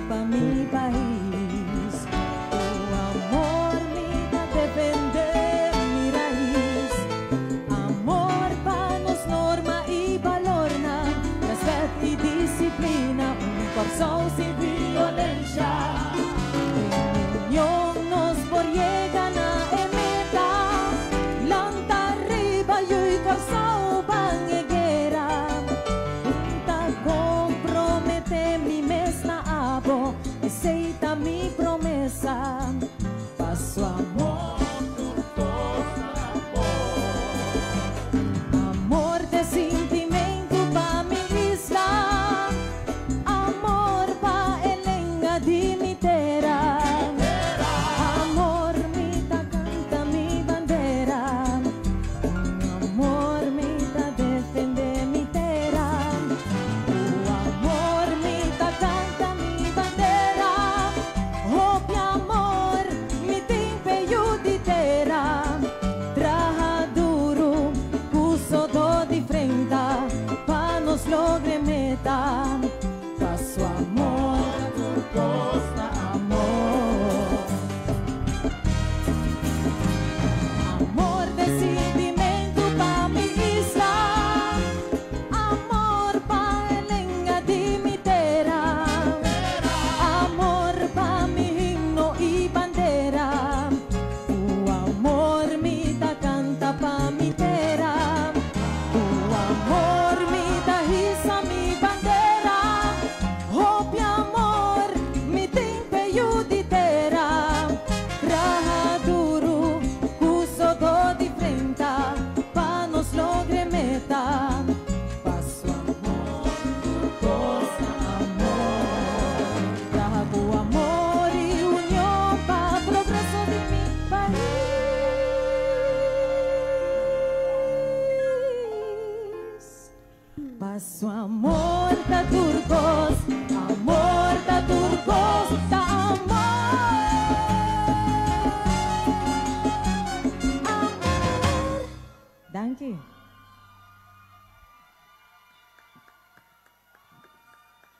pa' mi país. Tu amor me da defender mi raíz. Amor pa' nos norma y valorna, respeto y disciplina, un corso sin violencia. En unión nos por llegar a meta, lanta arriba y corso van eguera. Junta compromete mi mesna abo, aceita mi promesa, paso amor. Amor de sentimento pa' mi isla, amor pa' elenga di mi terra. Amor mi ta canta mi bandera, amor mi ta defende mi terra. Amor mi ta canta mi bandera, oh mi amor mi te impeyo di terra. Traja duro, puso do di frente, pa' nos logre meta, paso amor, tu costa amor. Amor de sentimento pa' mi isla, amor pa' elenga di mi terra. Amor pa' mi himno y bandera, tu amor mi ta canta pa' mi terra. Tu amor mi ta hisa mi bandera, oh mi amor mi te impeyo di terra. Raja duro, puso do di frente, pa' nos logre meta, paso amor, cosa amor. Raja tu amor y unión pa' progreso de mi país. Paso amor ta turcos, amor ta turcos, ta amor. Amor. Danke.